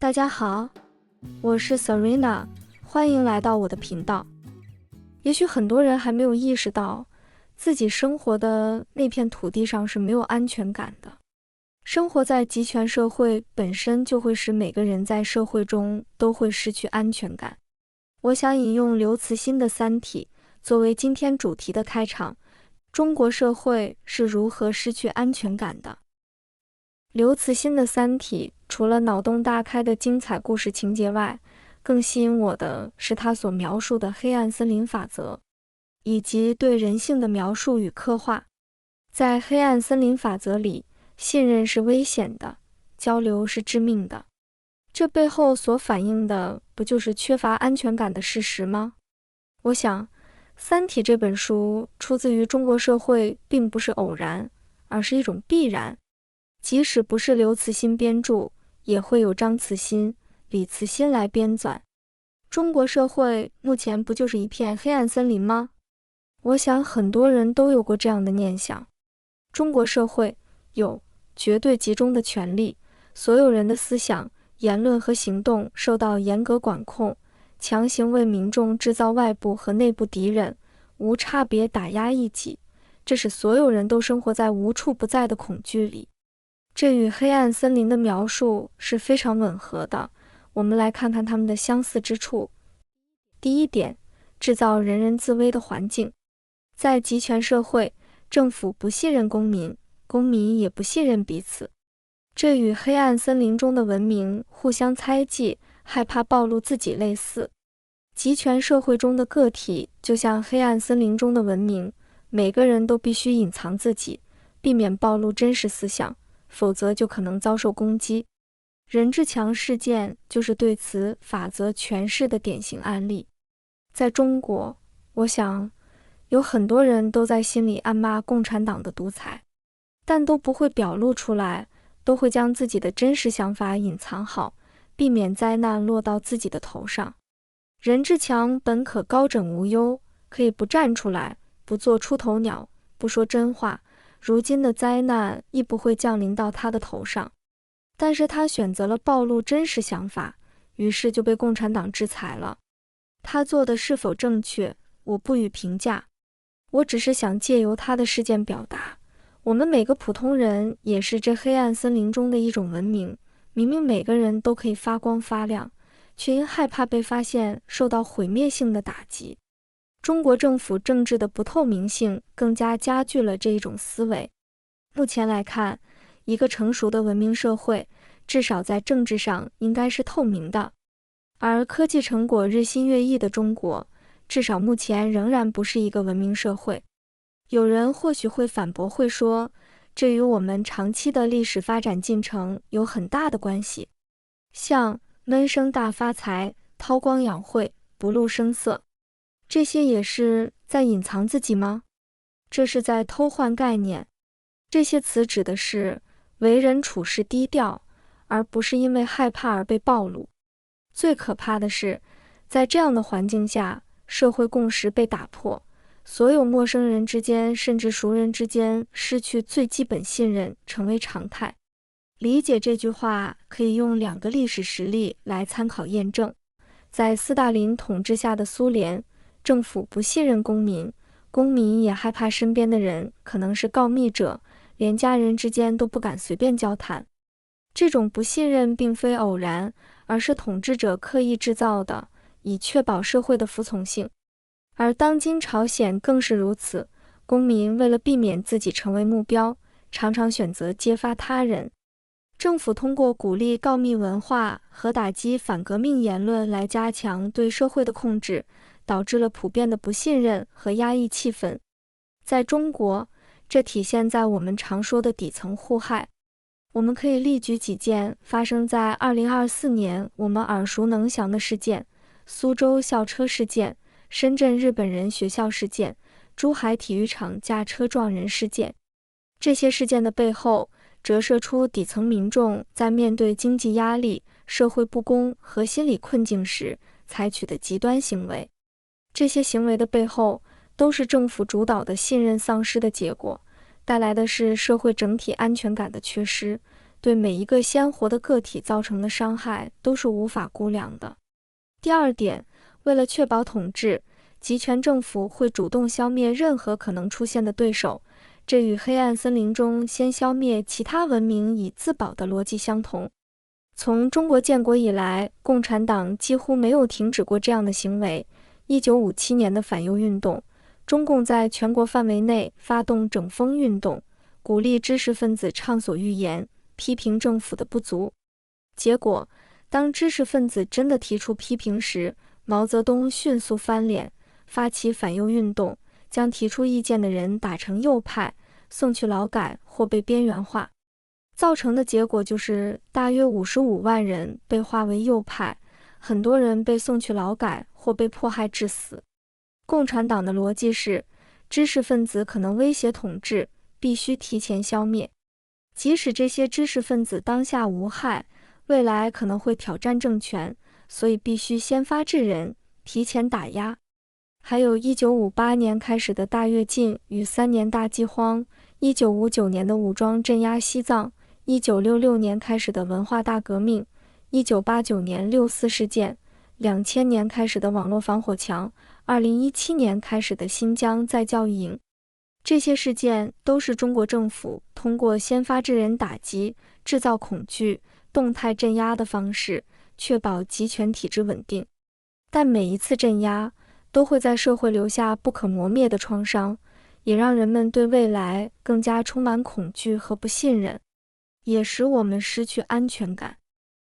大家好，我是 Serena， 欢迎来到我的频道。也许很多人还没有意识到，自己生活的那片土地上是没有安全感的。生活在极权社会本身就会使每个人在社会中都会失去安全感。我想引用刘慈欣的《三体》作为今天主题的开场，中国社会是如何失去安全感的。刘慈欣的《三体》除了脑洞大开的精彩故事情节外，更吸引我的是他所描述的黑暗森林法则，以及对人性的描述与刻画。在黑暗森林法则里，信任是危险的，交流是致命的。这背后所反映的不就是缺乏安全感的事实吗？我想，《三体》这本书出自于中国社会并不是偶然，而是一种必然。即使不是刘慈欣编著，也会有张慈欣、李慈欣来编纂。中国社会目前不就是一片黑暗森林吗？我想很多人都有过这样的念想。中国社会有绝对集中的权力，所有人的思想、言论和行动受到严格管控，强行为民众制造外部和内部敌人，无差别打压异己，这使所有人都生活在无处不在的恐惧里。这与黑暗森林的描述是非常吻合的，我们来看看它们的相似之处。第一点，制造人人自危的环境。在集权社会，政府不信任公民，公民也不信任彼此。这与黑暗森林中的文明互相猜忌，害怕暴露自己类似。集权社会中的个体就像黑暗森林中的文明，每个人都必须隐藏自己，避免暴露真实思想，否则就可能遭受攻击。任志强事件就是对此法则诠释的典型案例。在中国，我想有很多人都在心里暗骂共产党的独裁，但都不会表露出来，都会将自己的真实想法隐藏好，避免灾难落到自己的头上。任志强本可高枕无忧，可以不站出来，不做出头鸟，不说真话，如今的灾难亦不会降临到他的头上。但是他选择了暴露真实想法，于是就被共产党制裁了。他做的是否正确，我不予评价。我只是想借由他的事件表达，我们每个普通人也是这黑暗森林中的一种文明，明明每个人都可以发光发亮，却因害怕被发现受到毁灭性的打击。中国政府政治的不透明性更加加剧了这一种思维。目前来看，一个成熟的文明社会，至少在政治上应该是透明的。而科技成果日新月异的中国，至少目前仍然不是一个文明社会。有人或许会反驳，会说，这与我们长期的历史发展进程有很大的关系。像闷声大发财、韬光养晦、不露声色，这些也是在隐藏自己吗？这是在偷换概念。这些词指的是为人处事低调，而不是因为害怕而被暴露。最可怕的是，在这样的环境下，社会共识被打破，所有陌生人之间甚至熟人之间失去最基本信任成为常态。理解这句话可以用2个历史实例来参考验证。在斯大林统治下的苏联，政府不信任公民，公民也害怕身边的人可能是告密者，连家人之间都不敢随便交谈。这种不信任并非偶然，而是统治者刻意制造的，以确保社会的服从性。而当今朝鲜更是如此，公民为了避免自己成为目标，常常选择揭发他人。政府通过鼓励告密文化和打击反革命言论来加强对社会的控制，导致了普遍的不信任和压抑气氛。在中国，这体现在我们常说的底层互害。我们可以例举几件发生在2024年我们耳熟能详的事件：苏州校车事件、深圳日本人学校事件、珠海体育场驾车撞人事件。这些事件的背后，折射出底层民众在面对经济压力、社会不公和心理困境时采取的极端行为。这些行为的背后，都是政府主导的信任丧失的结果，带来的是社会整体安全感的缺失，对每一个鲜活的个体造成的伤害都是无法估量的。第二点，为了确保统治，集权政府会主动消灭任何可能出现的对手，这与黑暗森林中先消灭其他文明以自保的逻辑相同。从中国建国以来，共产党几乎没有停止过这样的行为。1957年的反右运动，中共在全国范围内发动整风运动，鼓励知识分子畅所欲言，批评政府的不足。结果，当知识分子真的提出批评时，毛泽东迅速翻脸，发起反右运动，将提出意见的人打成右派，送去劳改或被边缘化。造成的结果就是大约55万人被划为右派，很多人被送去劳改或被迫害致死。共产党的逻辑是，知识分子可能威胁统治，必须提前消灭。即使这些知识分子当下无害，未来可能会挑战政权，所以必须先发制人，提前打压。还有1958年开始的大跃进与3年大饥荒，1959年的武装镇压西藏，1966年开始的文化大革命，1989年6·4事件，2000年开始的网络防火墙，2017年开始的新疆再教育营。这些事件都是中国政府通过先发制人打击、制造恐惧、动态镇压的方式，确保集权体制稳定。但每一次镇压都会在社会留下不可磨灭的创伤，也让人们对未来更加充满恐惧和不信任，也使我们失去安全感。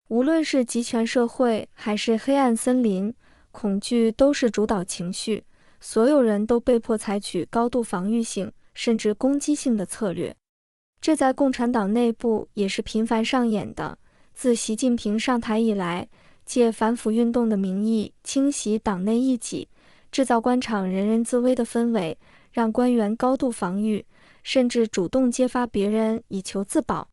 无论是集权社会还是黑暗森林，恐惧都是主导情绪，所有人都被迫采取高度防御性甚至攻击性的策略。这在共产党内部也是频繁上演的。自习近平上台以来，借反腐运动的名义清洗党内异己，制造官场人人自危的氛围，让官员高度防御，甚至主动揭发别人以求自保。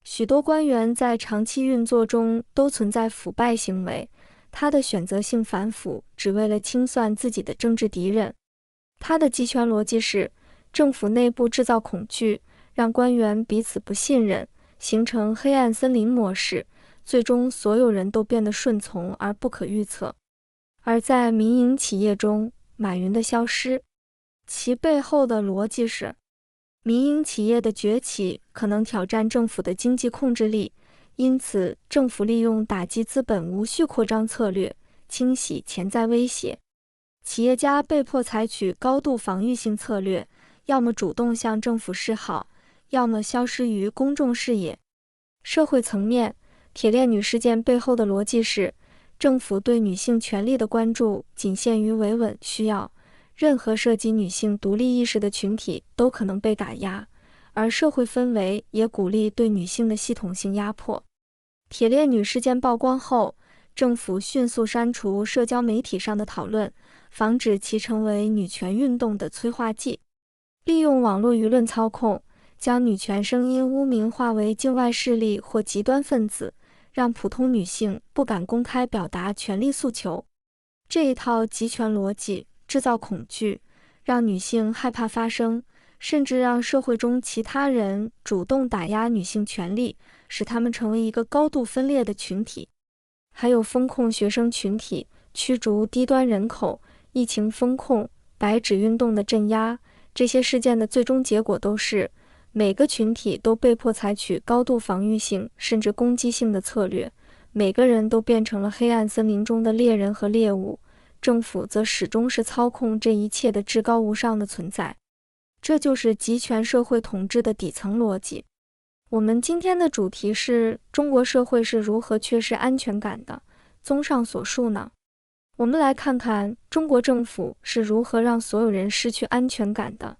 许多官员在长期运作中都存在腐败行为，他的选择性反腐只为了清算自己的政治敌人。他的集权逻辑是，政府内部制造恐惧，让官员彼此不信任，形成黑暗森林模式，最终所有人都变得顺从而不可预测。而在民营企业中，马云的消失，其背后的逻辑是，民营企业的崛起可能挑战政府的经济控制力，因此政府利用打击资本无序扩张策略，清洗潜在威胁。企业家被迫采取高度防御性策略，要么主动向政府示好，要么消失于公众视野。社会层面，铁链女事件背后的逻辑是，政府对女性权利的关注仅限于维稳需要，任何涉及女性独立意识的群体都可能被打压，而社会氛围也鼓励对女性的系统性压迫。铁链女事件曝光后，政府迅速删除社交媒体上的讨论，防止其成为女权运动的催化剂。利用网络舆论操控，将女权声音污名化为境外势力或极端分子，让普通女性不敢公开表达权利诉求。这一套集权逻辑制造恐惧，让女性害怕发声，甚至让社会中其他人主动打压女性权利，使她们成为一个高度分裂的群体。还有封控学生群体、驱逐低端人口、疫情封控、白纸运动的镇压，这些事件的最终结果都是，每个群体都被迫采取高度防御性甚至攻击性的策略，每个人都变成了黑暗森林中的猎人和猎物，政府则始终是操控这一切的至高无上的存在。这就是集权社会统治的底层逻辑。我们今天的主题是中国社会是如何缺失安全感的。综上所述呢，我们来看看中国政府是如何让所有人失去安全感的。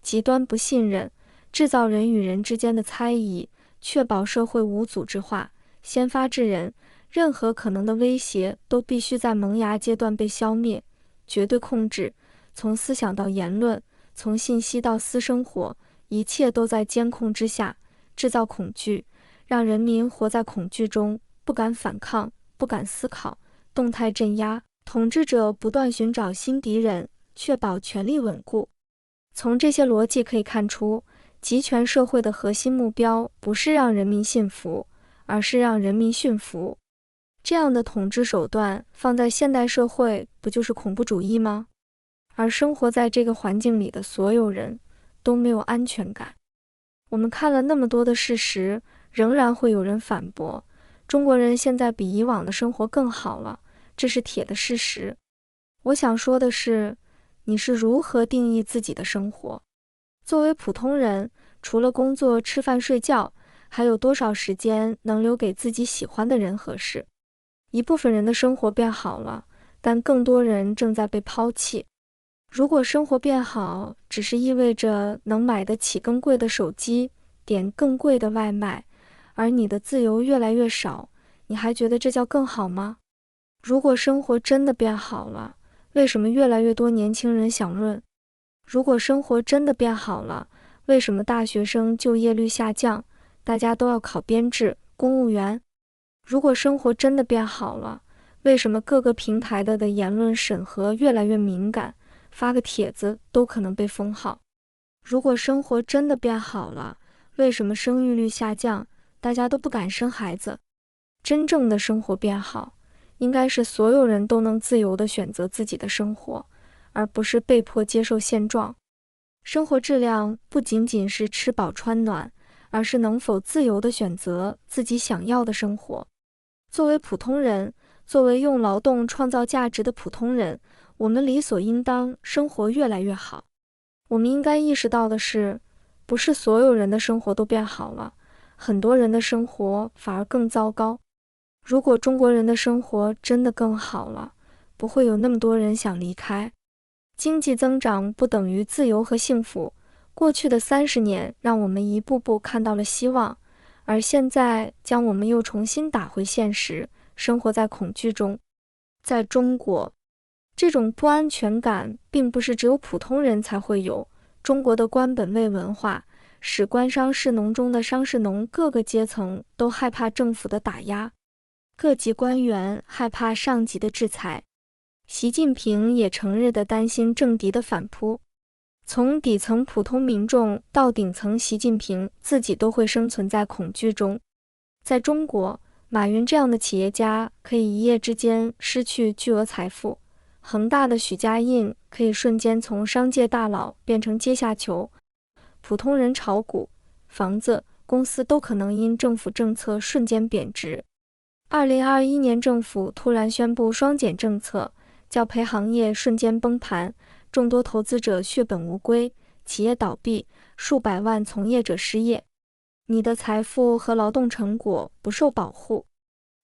极端不信任，制造人与人之间的猜疑，确保社会无组织化，先发制人，任何可能的威胁都必须在萌芽阶段被消灭。绝对控制，从思想到言论，从信息到私生活，一切都在监控之下。制造恐惧，让人民活在恐惧中，不敢反抗，不敢思考。动态镇压，统治者不断寻找新敌人，确保权力稳固。从这些逻辑可以看出，集权社会的核心目标不是让人民信服，而是让人民驯服。这样的统治手段放在现代社会，不就是恐怖主义吗？而生活在这个环境里的所有人都没有安全感。我们看了那么多的事实，仍然会有人反驳，中国人现在比以往的生活更好了，这是铁的事实。我想说的是，你是如何定义自己的生活？作为普通人，除了工作、吃饭、睡觉，还有多少时间能留给自己喜欢的人和事？一部分人的生活变好了，但更多人正在被抛弃。如果生活变好，只是意味着能买得起更贵的手机，点更贵的外卖，而你的自由越来越少，你还觉得这叫更好吗？如果生活真的变好了，为什么越来越多年轻人想论？如果生活真的变好了，为什么大学生就业率下降，大家都要考编制、公务员？如果生活真的变好了，为什么各个平台的言论审核越来越敏感，发个帖子都可能被封号？如果生活真的变好了，为什么生育率下降，大家都不敢生孩子？真正的生活变好，应该是所有人都能自由地选择自己的生活，而不是被迫接受现状。生活质量不仅仅是吃饱穿暖，而是能否自由地选择自己想要的生活。作为普通人，作为用劳动创造价值的普通人，我们理所应当生活越来越好。我们应该意识到的是，不是所有人的生活都变好了，很多人的生活反而更糟糕。如果中国人的生活真的更好了，不会有那么多人想离开。经济增长不等于自由和幸福。过去的30年让我们一步步看到了希望，而现在将我们又重新打回现实，生活在恐惧中。在中国，这种不安全感并不是只有普通人才会有。中国的官本位文化使官商士农中的商士农各个阶层都害怕政府的打压，各级官员害怕上级的制裁，习近平也成日地担心政敌的反扑。从底层普通民众到顶层习近平自己都会生存在恐惧中。在中国，马云这样的企业家可以一夜之间失去巨额财富，恒大的许家印可以瞬间从商界大佬变成阶下囚，普通人炒股、房子、公司都可能因政府政策瞬间贬值。2021年政府突然宣布双减政策，教培行业瞬间崩盘，众多投资者血本无归，企业倒闭，数百万从业者失业。你的财富和劳动成果不受保护。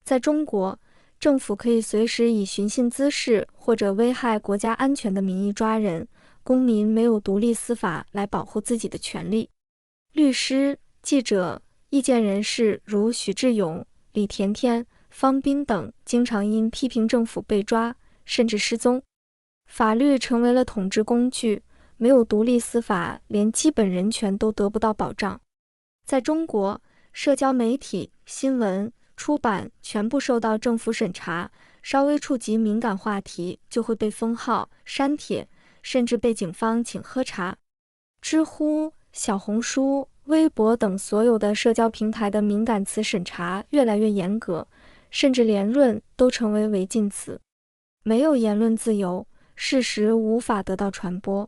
在中国，政府可以随时以寻衅滋事或者危害国家安全的名义抓人，公民没有独立司法来保护自己的权利。律师、记者、意见人士如许志勇、李甜甜、方斌等经常因批评政府被抓，甚至失踪。法律成为了统治工具，没有独立司法，连基本人权都得不到保障。在中国，社交媒体、新闻、出版全部受到政府审查，稍微触及敏感话题就会被封号、删帖，甚至被警方请喝茶。知乎、小红书、微博等所有的社交平台的敏感词审查越来越严格，甚至连论都成为违禁词。没有言论自由，事实无法得到传播。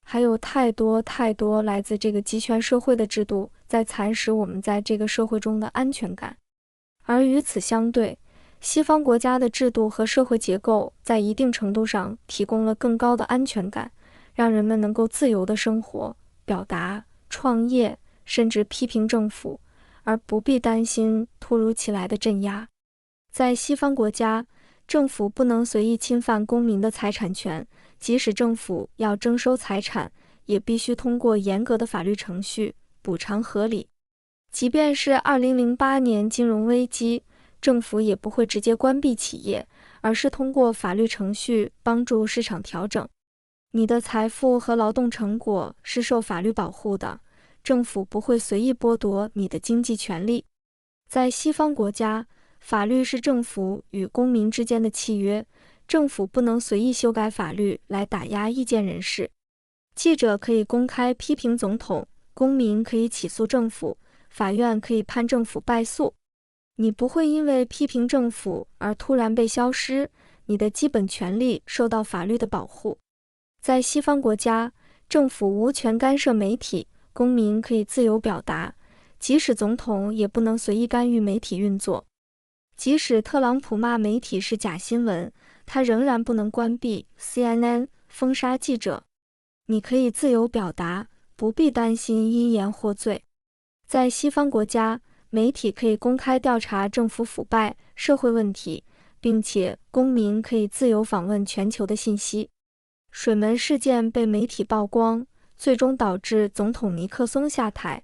还有太多来自这个集权社会的制度在蚕食我们在这个社会中的安全感。而与此相对，西方国家的制度和社会结构在一定程度上提供了更高的安全感，让人们能够自由地生活、表达、创业，甚至批评政府，而不必担心突如其来的镇压。在西方国家，政府不能随意侵犯公民的财产权，即使政府要征收财产，也必须通过严格的法律程序，补偿合理。即便是2008年金融危机，政府也不会直接关闭企业，而是通过法律程序帮助市场调整。你的财富和劳动成果是受法律保护的，政府不会随意剥夺你的经济权利。在西方国家，法律是政府与公民之间的契约，政府不能随意修改法律来打压意见人士。记者可以公开批评总统，公民可以起诉政府，法院可以判政府败诉。你不会因为批评政府而突然被消失，你的基本权利受到法律的保护。在西方国家，政府无权干涉媒体，公民可以自由表达，即使总统也不能随意干预媒体运作。即使特朗普骂媒体是假新闻，他仍然不能关闭 CNN， 封杀记者。你可以自由表达，不必担心因言获罪。在西方国家，媒体可以公开调查政府腐败、社会问题，并且公民可以自由访问全球的信息。水门事件被媒体曝光，最终导致总统尼克松下台。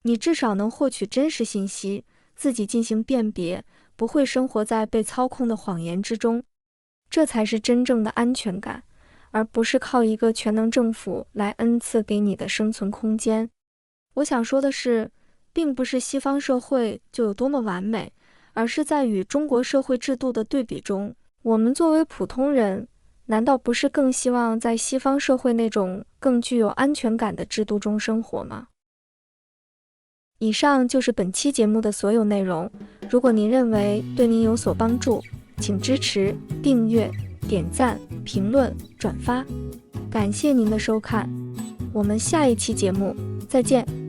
你至少能获取真实信息，自己进行辨别，不会生活在被操控的谎言之中。这才是真正的安全感，而不是靠一个全能政府来恩赐给你的生存空间。我想说的是，并不是西方社会就有多么完美，而是在与中国社会制度的对比中，我们作为普通人，难道不是更希望在西方社会那种更具有安全感的制度中生活吗？以上就是本期节目的所有内容。如果您认为对您有所帮助，请支持、订阅、点赞、评论、转发。感谢您的收看，我们下一期节目再见。